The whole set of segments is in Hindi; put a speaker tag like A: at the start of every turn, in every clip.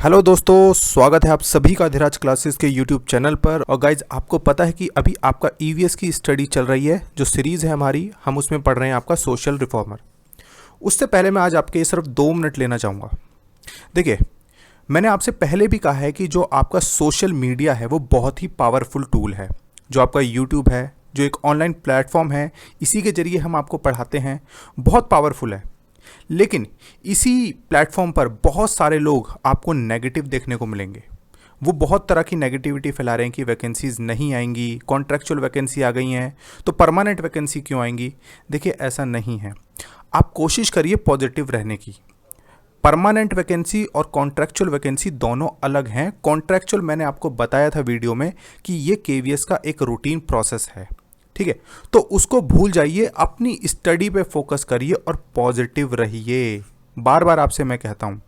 A: हेलो दोस्तों, स्वागत है आप सभी का धीराज क्लासेस के यूट्यूब चैनल पर। और गाइज, आपको पता है कि अभी आपका ईवीएस की स्टडी चल रही है, जो सीरीज़ है हमारी, हम उसमें पढ़ रहे हैं आपका सोशल रिफॉर्मर। उससे पहले मैं आज आपके सिर्फ 2 मिनट लेना चाहूँगा। देखिए, मैंने आपसे पहले भी कहा है कि जो आपका सोशल मीडिया है वो बहुत ही पावरफुल टूल है। जो आपका यूट्यूब है, जो एक ऑनलाइन प्लेटफॉर्म है, इसी के जरिए हम आपको पढ़ाते हैं, बहुत पावरफुल है। लेकिन इसी प्लेटफॉर्म पर बहुत सारे लोग आपको नेगेटिव देखने को मिलेंगे। वो बहुत तरह की नेगेटिविटी फैला रहे हैं कि वैकेंसीज नहीं आएंगी, कॉन्ट्रैक्चुअल वैकेंसी आ गई हैं तो परमानेंट वैकेंसी क्यों आएंगी। देखिए, ऐसा नहीं है। आप कोशिश करिए पॉजिटिव रहने की। परमानेंट वैकेंसी और कॉन्ट्रैक्चुअल वैकेंसी दोनों अलग हैं। कॉन्ट्रैक्चुअल मैंने आपको बताया था वीडियो में कि ये केवीएस का एक रूटीन प्रोसेस है, ठीक है। तो उसको भूल जाइए, अपनी स्टडी पे फोकस करिए और पॉजिटिव रहिए। बार बार आपसे मैं कहता हूँ,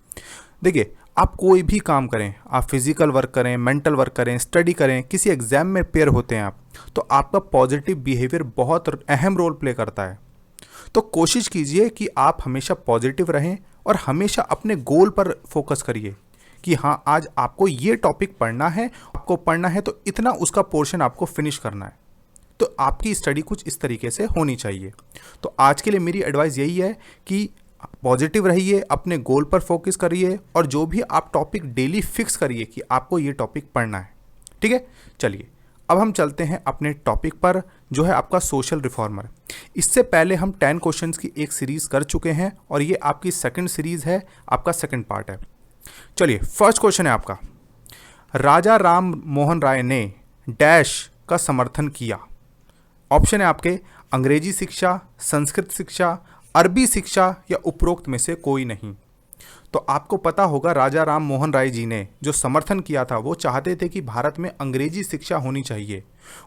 A: देखिए, आप कोई भी काम करें, आप फिजिकल वर्क करें, मेंटल वर्क करें, स्टडी करें, किसी एग्जाम में पेयर होते हैं आप, तो आपका पॉजिटिव बिहेवियर बहुत अहम रोल प्ले करता है। तो कोशिश कीजिए कि आप हमेशा पॉजिटिव रहें और हमेशा अपने गोल पर फोकस करिए कि हाँ, आज आपको ये टॉपिक पढ़ना है, आपको पढ़ना है तो इतना उसका पोर्शन आपको फिनिश करना है। तो आपकी स्टडी कुछ इस तरीके से होनी चाहिए। तो आज के लिए मेरी एडवाइस यही है कि पॉजिटिव रहिए, अपने गोल पर फोकस करिए और जो भी आप टॉपिक डेली फिक्स करिए कि आपको ये टॉपिक पढ़ना है, ठीक है। चलिए, अब हम चलते हैं अपने टॉपिक पर, जो है आपका सोशल रिफॉर्मर। इससे पहले हम 10 क्वेश्चंस की एक सीरीज़ कर चुके हैं और ये आपकी सेकंड सीरीज़ है, आपका सेकंड पार्ट है। चलिए, फर्स्ट क्वेश्चन है आपका, राजा राम मोहन राय ने डैश का समर्थन किया। ऑप्शन है आपके अंग्रेजी शिक्षा, संस्कृत शिक्षा, अरबी शिक्षा या उपरोक्त में से कोई नहीं। तो आपको पता होगा, राजा राम मोहन राय जी ने जो समर्थन किया था वो चाहते थे कि भारत में अंग्रेजी शिक्षा होनी चाहिए।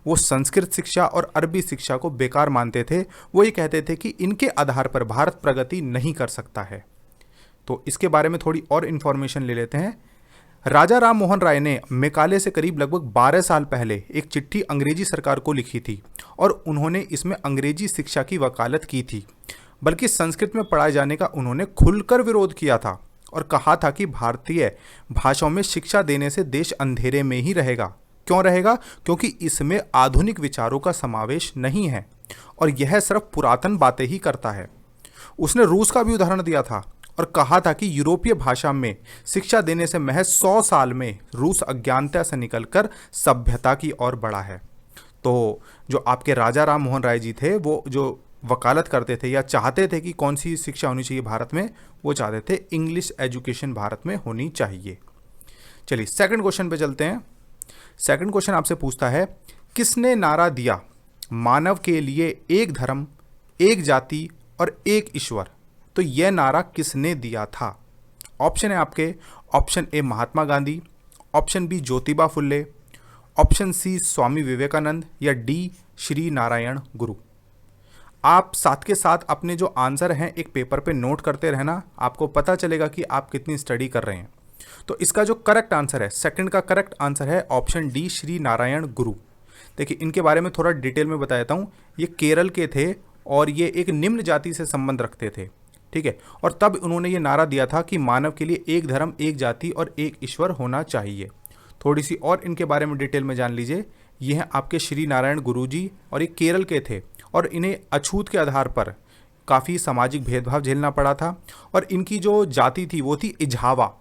A: वो संस्कृत शिक्षा और अरबी शिक्षा को बेकार मानते थे। वो ये कहते थे कि इनके आधार पर भारत प्रगति नहीं कर सकता है। तो इसके बारे में थोड़ी और इन्फॉर्मेशन ले लेते हैं। राजा राम मोहन राय ने मेकाले से करीब लगभग 12 साल पहले एक चिट्ठी अंग्रेजी सरकार को लिखी थी और उन्होंने इसमें अंग्रेजी शिक्षा की वकालत की थी, बल्कि संस्कृत में पढ़ाए जाने का उन्होंने खुलकर विरोध किया था और कहा था कि भारतीय भाषाओं में शिक्षा देने से देश अंधेरे में ही रहेगा। क्यों रहेगा? क्योंकि इसमें आधुनिक विचारों का समावेश नहीं है और यह सिर्फ पुरातन बातें ही करता है। उसने रूस का भी उदाहरण दिया था और कहा था कि यूरोपीय भाषा में शिक्षा देने से महज 100 साल में रूस अज्ञानता से निकलकर सभ्यता की ओर बढ़ा है। तो जो आपके राजा राम मोहन राय जी थे, वो जो वकालत करते थे या चाहते थे कि कौन सी शिक्षा होनी चाहिए भारत में, वो चाहते थे इंग्लिश एजुकेशन भारत में होनी चाहिए। चलिए, सेकंड क्वेश्चन पे चलते हैं। सेकंड क्वेश्चन आपसे पूछता है, किसने नारा दिया मानव के लिए एक धर्म, एक जाति और एक ईश्वर? तो यह नारा किसने दिया था? ऑप्शन है आपके, option A Mahatma Gandhi, option B Jyotiba Phule, option C Swami Vivekananda या डी श्री नारायण गुरु। आप साथ के साथ अपने जो आंसर हैं एक पेपर पे नोट करते रहना, आपको पता चलेगा कि आप कितनी स्टडी कर रहे हैं। तो इसका जो करेक्ट आंसर है, सेकंड का करेक्ट आंसर है ऑप्शन डी श्री नारायण गुरु। देखिए, इनके बारे में थोड़ा डिटेल में बता देता हूँ। ये केरल के थे और ये एक निम्न जाति से संबंध रखते थे, ठीक है। और तब उन्होंने ये नारा दिया था कि मानव के लिए एक धर्म, एक जाति और एक ईश्वर होना चाहिए। थोड़ी सी और इनके बारे में डिटेल में जान लीजिए। ये हैं आपके श्री नारायण गुरुजी और ये केरल के थे और इन्हें अछूत के आधार पर काफ़ी सामाजिक भेदभाव झेलना पड़ा था। और इनकी जो जाति थी वो थी इझावा,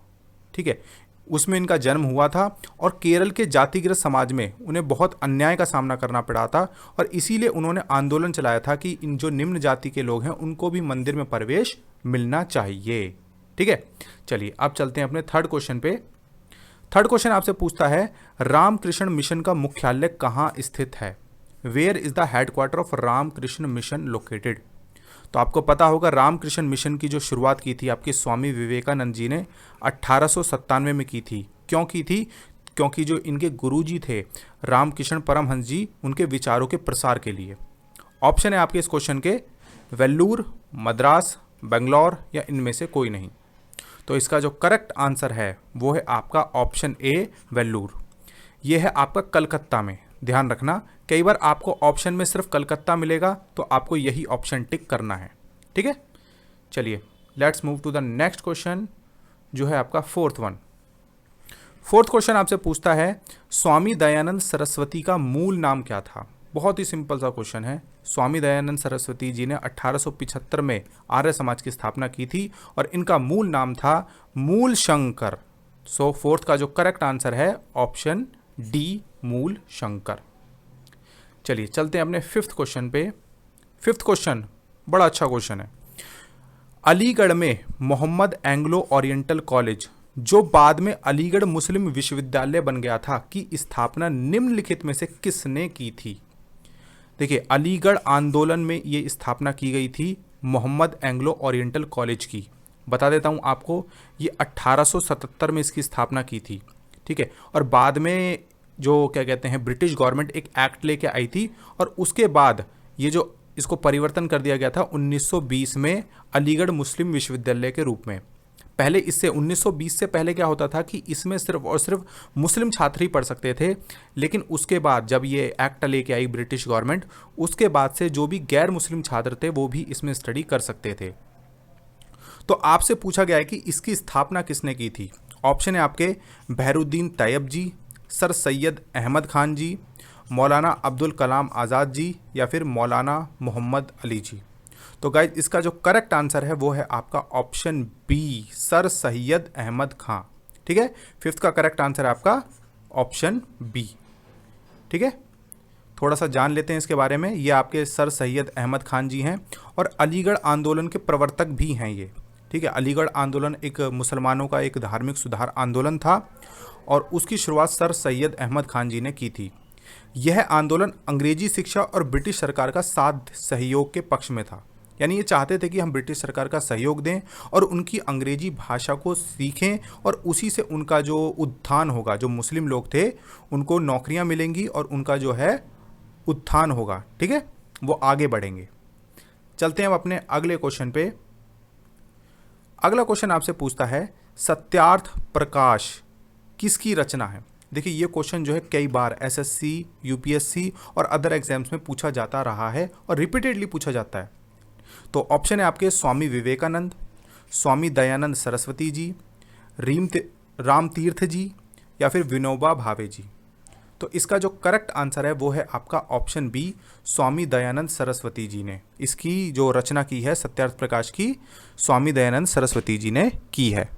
A: ठीक है, उसमें इनका जन्म हुआ था और केरल के जातिगत समाज में उन्हें बहुत अन्याय का सामना करना पड़ा था और इसीलिए उन्होंने आंदोलन चलाया था कि इन जो निम्न जाति के लोग हैं उनको भी मंदिर में प्रवेश मिलना चाहिए, ठीक है। चलिए, अब चलते हैं अपने थर्ड क्वेश्चन पे। थर्ड क्वेश्चन आपसे पूछता है, रामकृष्ण मिशन का मुख्यालय कहाँ स्थित है? Where is the headquarter of Ramakrishna Mission located? तो आपको पता होगा, रामकृष्ण मिशन की जो शुरुआत की थी आपके स्वामी विवेकानंद जी ने 1897 में की थी। क्यों की थी? क्योंकि जो इनके गुरुजी थे रामकृष्ण परमहंस जी, उनके विचारों के प्रसार के लिए। ऑप्शन है आपके इस क्वेश्चन के वेल्लूर, मद्रास, बेंगलोर या इनमें से कोई नहीं। तो इसका जो करेक्ट आंसर है वो है आपका ऑप्शन ए वेल्लूर। ये है आपका कलकत्ता में। ध्यान रखना, कई बार आपको ऑप्शन में सिर्फ कलकत्ता मिलेगा तो आपको यही ऑप्शन टिक करना है, ठीक है। चलिए, let's move to the next question, जो है आपका फोर्थ वन। फोर्थ क्वेश्चन आपसे पूछता है स्वामी दयानंद सरस्वती का मूल नाम क्या था। बहुत ही सिंपल सा क्वेश्चन है। स्वामी दयानंद सरस्वती जी ने 1875 में आर्य समाज की स्थापना की थी और इनका मूल नाम था मूल शंकर। सो फोर्थ का जो करेक्ट आंसर है ऑप्शन डी, मूल शंकर। चलिए चलते हैं अपने फिफ्थ क्वेश्चन पे। फिफ्थ क्वेश्चन बड़ा अच्छा क्वेश्चन है। अलीगढ़ में मोहम्मद एंग्लो ओरिएंटल कॉलेज, जो बाद में अलीगढ़ मुस्लिम विश्वविद्यालय बन गया था, की स्थापना निम्नलिखित में से किसने की थी। देखिए, अलीगढ़ आंदोलन में ये स्थापना की गई थी मोहम्मद एंग्लो ओरिएंटल कॉलेज की। बता देता हूँ आपको, ये 1877 में इसकी स्थापना की थी, ठीक है। और बाद में जो क्या कहते हैं, ब्रिटिश गवर्नमेंट एक एक्ट लेके आई थी और उसके बाद ये जो इसको परिवर्तन कर दिया गया था 1920 में अलीगढ़ मुस्लिम विश्वविद्यालय के रूप में। पहले इससे 1920 से पहले क्या होता था कि इसमें सिर्फ और सिर्फ मुस्लिम छात्र ही पढ़ सकते थे, लेकिन उसके बाद जब ये एक्ट लेके आई ब्रिटिश गवर्नमेंट, उसके बाद से जो भी गैर मुस्लिम छात्र थे वो भी इसमें स्टडी कर सकते थे। तो आपसे पूछा गया है कि इसकी स्थापना किसने की थी। ऑप्शन है आपके बहरुद्दीन तैयब जी, सर सैयद अहमद खान जी, मौलाना अब्दुल कलाम आज़ाद जी, या फिर मौलाना मोहम्मद अली जी। तो गाइज इसका जो करेक्ट आंसर है वो है आपका option B, Sir Syed Ahmed Khan. ठीक है, फिफ्थ का करेक्ट आंसर है आपका ऑप्शन बी। ठीक है, थोड़ा सा जान लेते हैं इसके बारे में। ये आपके सर सैयद अहमद खान जी हैं और अलीगढ़ आंदोलन के प्रवर्तक भी हैं ये। ठीक है, अलीगढ़ आंदोलन एक मुसलमानों का एक धार्मिक सुधार आंदोलन था और उसकी शुरुआत सर सैयद अहमद खान जी ने की थी। यह आंदोलन अंग्रेजी शिक्षा और ब्रिटिश सरकार का साथ सहयोग के पक्ष में था। यानी ये चाहते थे कि हम ब्रिटिश सरकार का सहयोग दें और उनकी अंग्रेजी भाषा को सीखें और उसी से उनका जो उत्थान होगा, जो मुस्लिम लोग थे उनको नौकरियां मिलेंगी और उनका जो है उत्थान होगा। ठीक है, वो आगे बढ़ेंगे। चलते हैं अब अपने अगले क्वेश्चन पे। अगला क्वेश्चन आपसे पूछता है सत्यार्थ प्रकाश किसकी रचना है। देखिए, ये क्वेश्चन जो है कई बार एसएससी, यूपीएससी और अदर एग्जाम्स में पूछा जाता रहा है और रिपीटेडली पूछा जाता है। तो ऑप्शन है आपके स्वामी विवेकानंद, स्वामी दयानंद सरस्वती जी, राम तीर्थ जी, या फिर विनोबा भावे जी। तो इसका जो करेक्ट आंसर है वो है आपका ऑप्शन बी, स्वामी दयानंद सरस्वती जी ने इसकी जो रचना की है, सत्यार्थ प्रकाश की, स्वामी दयानंद सरस्वती जी ने की है।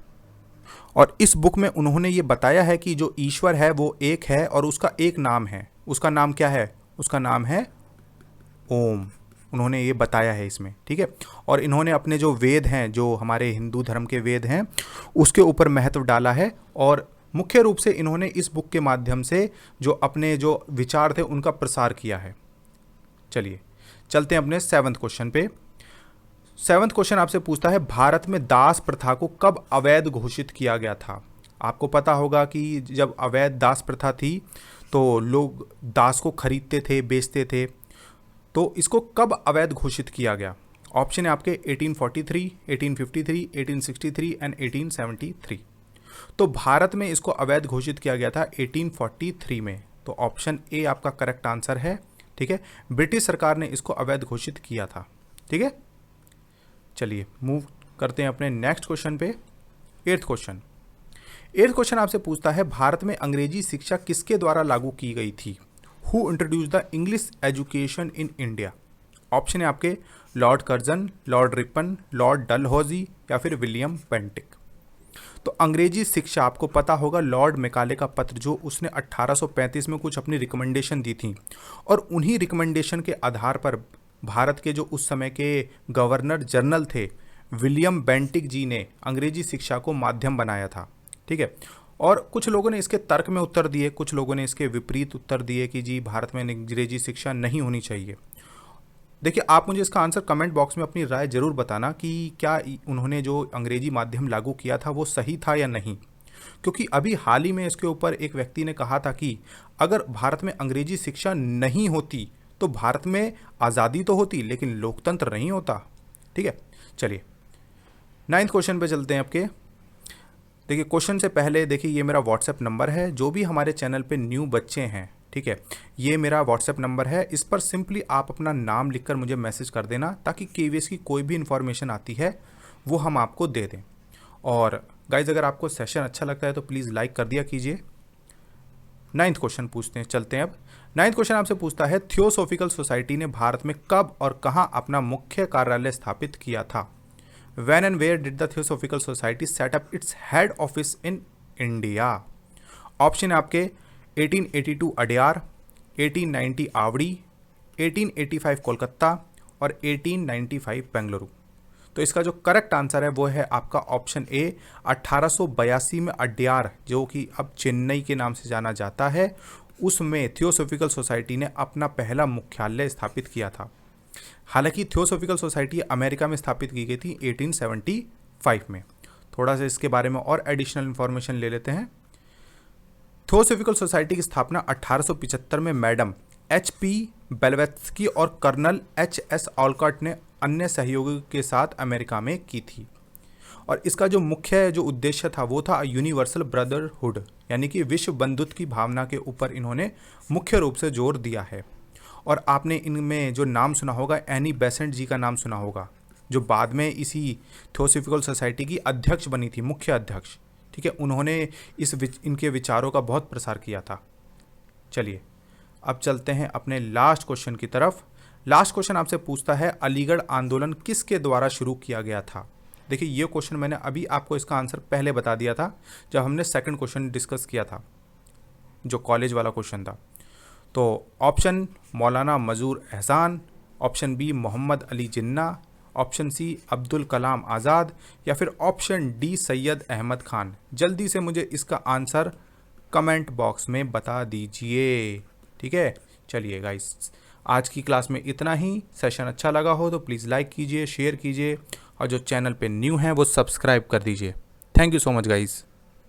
A: और इस बुक में उन्होंने ये बताया है कि जो ईश्वर है वो एक है और उसका एक नाम है। उसका नाम क्या है? उसका नाम है ओम। उन्होंने ये बताया है इसमें। ठीक है, और इन्होंने अपने जो वेद हैं, जो हमारे हिंदू धर्म के वेद हैं, उसके ऊपर महत्व डाला है और मुख्य रूप से इन्होंने इस बुक के माध्यम से जो अपने जो विचार थे उनका प्रसार किया है। चलिए चलते हैं अपने सेवंथ क्वेश्चन पे। सेवंथ क्वेश्चन आपसे पूछता है भारत में दास प्रथा को कब अवैध घोषित किया गया था। आपको पता होगा कि जब अवैध दास प्रथा थी तो लोग दास को खरीदते थे, बेचते थे। तो इसको कब अवैध घोषित किया गया? ऑप्शन है आपके 1843, 1853, 1863 एंड 1873। तो भारत में इसको अवैध घोषित किया गया था 1843 में। तो ऑप्शन ए आपका करेक्ट आंसर है। ठीक है, ब्रिटिश सरकार ने इसको अवैध घोषित किया था। ठीक है, चलिए मूव करते हैं अपने नेक्स्ट क्वेश्चन पे। एट्थ क्वेश्चन आपसे पूछता है भारत में अंग्रेजी शिक्षा किसके द्वारा लागू की गई थी। Who introduce the English education in India. Option है आपके Lord Curzon, Lord Ripon, Lord Dalhousie, या फिर विलियम बेंटिक। तो अंग्रेजी शिक्षा आपको पता होगा, लॉर्ड मेकाले का पत्र जो उसने 1835 में कुछ अपनी रिकमेंडेशन दी थी और उन्हीं रिकमेंडेशन के आधार पर भारत के जो उस समय के गवर्नर जनरल थे विलियम बेंटिक जी ने अंग्रेजी शिक्षा को माध्यम बनाया था। ठीक है, और कुछ लोगों ने इसके तर्क में उत्तर दिए, कुछ लोगों ने इसके विपरीत उत्तर दिए कि जी भारत में अंग्रेजी शिक्षा नहीं होनी चाहिए। देखिए, आप मुझे इसका आंसर कमेंट बॉक्स में अपनी राय जरूर बताना कि क्या उन्होंने जो अंग्रेजी माध्यम लागू किया था वो सही था या नहीं। क्योंकि अभी हाल ही में इसके ऊपर एक व्यक्ति ने कहा था कि अगर भारत में अंग्रेजी शिक्षा नहीं होती तो भारत में आज़ादी तो होती लेकिन लोकतंत्र नहीं होता। ठीक है, चलिए नाइन्थ क्वेश्चन पे चलते हैं आपके। देखिए, क्वेश्चन से पहले देखिए ये मेरा व्हाट्सएप नंबर है। जो भी हमारे चैनल पे न्यू बच्चे हैं, ठीक है, ये मेरा व्हाट्सएप नंबर है। इस पर सिंपली आप अपना नाम लिखकर मुझे मैसेज कर देना ताकि केवीएस की कोई भी इन्फॉर्मेशन आती है वो हम आपको दे दें। और गाइज अगर आपको सेशन अच्छा लगता है तो प्लीज़ लाइक कर दिया कीजिए। 9th क्वेश्चन पूछते हैं, चलते हैं अब। 9th क्वेश्चन आपसे पूछता है थियोसॉफिकल सोसाइटी ने भारत में कब और कहाँ अपना मुख्य कार्यालय स्थापित किया था? When and where did the Theosophical Society set up its head office in India? Option है आपके 1882 अडयार, 1890 आवड़ी, 1885 कोलकाता और 1895 बेंगलुरु। तो इसका जो करेक्ट आंसर है वो है आपका ऑप्शन ए 1882 में अडयार, जो कि अब चेन्नई के नाम से जाना जाता है, उसमें थियोसॉफिकल सोसाइटी ने अपना पहला मुख्यालय स्थापित किया था। हालांकि थियोसॉफिकल सोसाइटी अमेरिका में स्थापित की गई थी 1875 में। थोड़ा सा इसके बारे में और एडिशनल इंफॉर्मेशन ले लेते हैं। थियोसॉफिकल सोसाइटी की स्थापना 1875 में मैडम HP बेलवेत्स्की और कर्नल HS ऑलकॉट ने अन्य सहयोगियों के साथ अमेरिका में की थी। और इसका जो मुख्य जो उद्देश्य था वो था यूनिवर्सल ब्रदरहुड, यानी कि विश्व बंधुत्व की भावना के ऊपर इन्होंने मुख्य रूप से जोर दिया है। और आपने इनमें जो नाम सुना होगा, एनी बेसेंट जी का नाम सुना होगा, जो बाद में इसी थियोसॉफिकल सोसाइटी की अध्यक्ष बनी थी, मुख्य अध्यक्ष। ठीक है, उन्होंने इनके विचारों का बहुत प्रसार किया था। चलिए अब चलते हैं अपने लास्ट क्वेश्चन की तरफ। लास्ट क्वेश्चन आपसे पूछता है अलीगढ़ आंदोलन किसके द्वारा शुरू किया गया था? देखिए ये क्वेश्चन मैंने अभी आपको इसका आंसर पहले बता दिया था जब हमने सेकंड क्वेश्चन डिस्कस किया था, जो कॉलेज वाला क्वेश्चन था। तो ऑप्शन मौलाना मजूर एहसान, option B Mohammad Ali Jinnah, option C Abdul Kalam Azad या फिर ऑप्शन डी सैयद अहमद खान। जल्दी से मुझे इसका आंसर कमेंट बॉक्स में बता दीजिए। ठीक है, चलिए गाइस आज की क्लास में इतना ही। सेशन अच्छा लगा हो तो प्लीज़ लाइक कीजिए, शेयर कीजिए और जो चैनल पे न्यू हैं वो सब्सक्राइब कर दीजिए। Thank you so much guys.